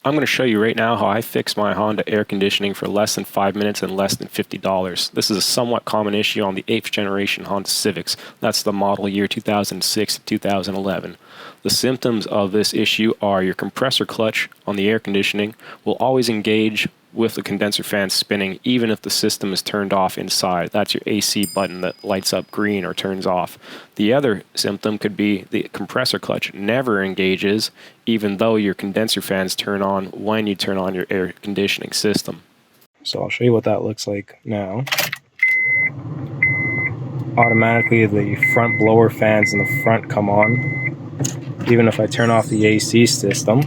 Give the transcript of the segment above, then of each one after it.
I'm going to show you right now how I fix my Honda air conditioning for less than 5 minutes and less than $50. This is a somewhat common issue on the 8th generation Honda Civics. That's the model year 2006 to 2011. The symptoms of this issue are your compressor clutch on the air conditioning will always engage with the condenser fan spinning even if the system is turned off inside. That's your AC button that lights up green or turns off. The other symptom could be the compressor clutch never engages even though your condenser fans turn on when you turn on your air conditioning system. So I'll show you what that looks like now. Automatically the front blower fans in the front come on even if I turn off the AC system.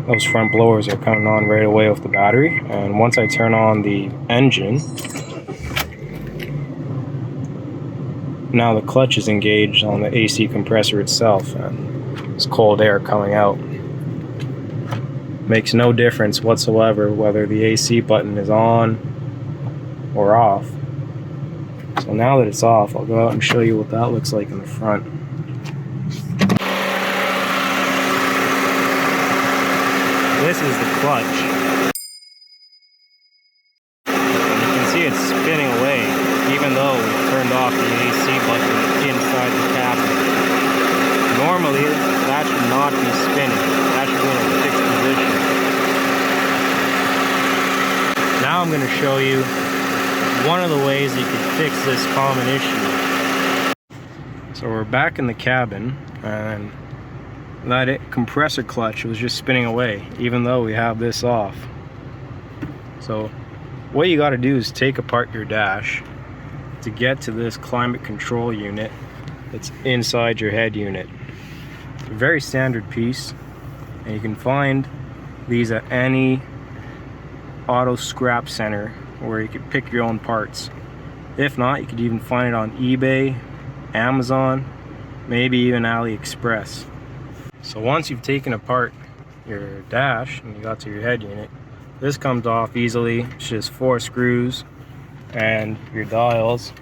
Those front blowers are coming on right away with the battery, and once I turn on the engine, now the clutch is engaged on the AC compressor itself and there's cold air coming out. Makes no difference whatsoever whether the AC button is on or off. So now that it's off, I'll go out and show you what that looks like in the front. This is the clutch. You can see it's spinning away, even though we turned off the AC button inside the cabin. Normally, that should not be spinning. That should be in a fixed position. Now I'm going to show you one of the ways you can fix this common issue. So we're back in the cabin, and that compressor clutch was just spinning away even though we have this off. So what you got to do is take apart your dash to get to this climate control unit that's inside your head unit. It's a very standard piece and you can find these at any auto scrap center where you can pick your own parts. If not, you could even find it on eBay, Amazon, maybe even AliExpress. So once you've taken apart your dash and you got to your head unit, this comes off easily. It's just 4 screws and your dials.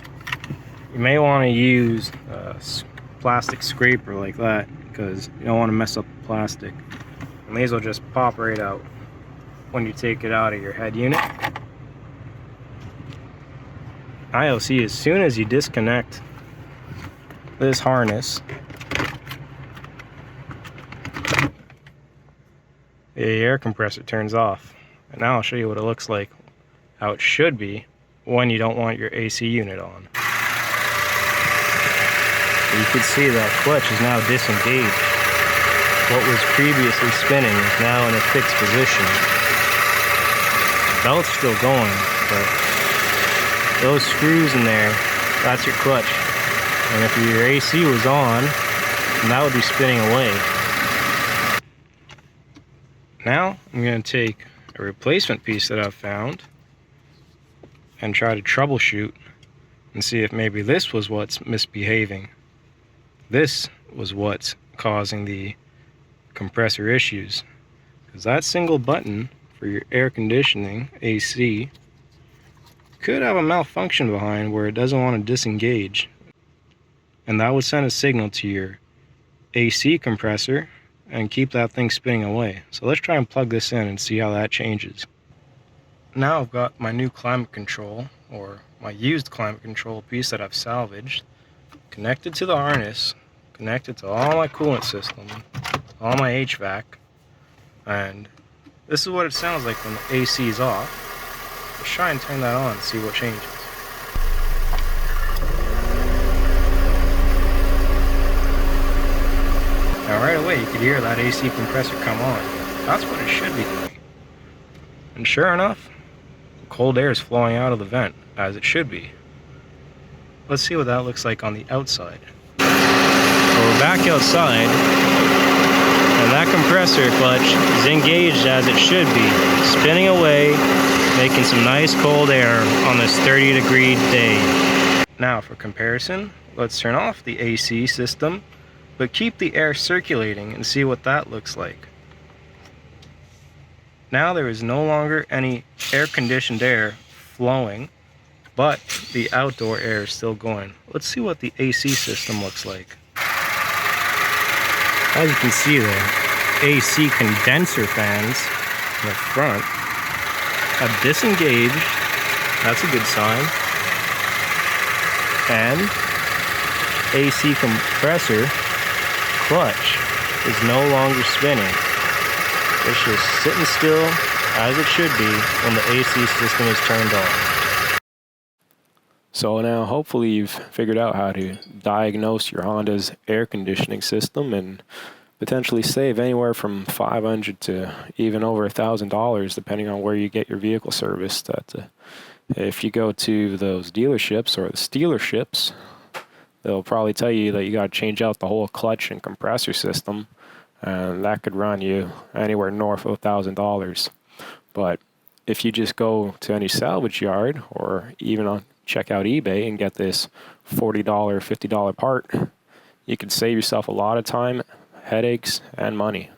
You may want to use a plastic scraper like that because you don't want to mess up the plastic. And these will just pop right out when you take it out of your head unit. I'll see as soon as you disconnect this harness, the air compressor turns off. And now I'll show you what it looks like, how it should be when you don't want your AC unit on. You can see that clutch is now disengaged. What was previously spinning is now in a fixed position. The belt's still going, but those screws in there, that's your clutch. And if your AC was on, then that would be spinning away. Now I'm going to take a replacement piece that I've found and try to troubleshoot and see if maybe this was what's misbehaving. This was what's causing the compressor issues. Because that single button for your air conditioning, AC, could have a malfunction behind where it doesn't want to disengage. And that would send a signal to your AC compressor and keep that thing spinning away. So let's try and plug this in and see how that changes. Now I've got my new climate control, or my used climate control piece that I've salvaged, connected to the harness, connected to all my coolant system, all my HVAC, and this is what it sounds like when the AC is off. Let's try and turn that on and see what changes. Now right away you could hear that AC compressor come on. That's what it should be doing. And sure enough, cold air is flowing out of the vent, as it should be. Let's see what that looks like on the outside. So we're back outside, and that compressor clutch is engaged as it should be, spinning away, making some nice cold air on this 30-degree day. Now for comparison, let's turn off the AC system, but keep the air circulating and see what that looks like. Now there is no longer any air-conditioned air flowing, but the outdoor air is still going. Let's see what the AC system looks like. As you can see, the AC condenser fans in the front have disengaged. That's a good sign. And AC compressor clutch is no longer spinning. It's just sitting still as it should be when the AC system is turned on. So now hopefully you've figured out how to diagnose your Honda's air conditioning system and potentially save anywhere from $500 to even over $1,000 depending on where you get your vehicle serviced. If you go to those dealerships or the stealerships, they'll probably tell you that you got to change out the whole clutch and compressor system, and that could run you anywhere north of $1,000. But if you just go to any salvage yard or even check out eBay and get this $40, $50 part, you could save yourself a lot of time, headaches, and money.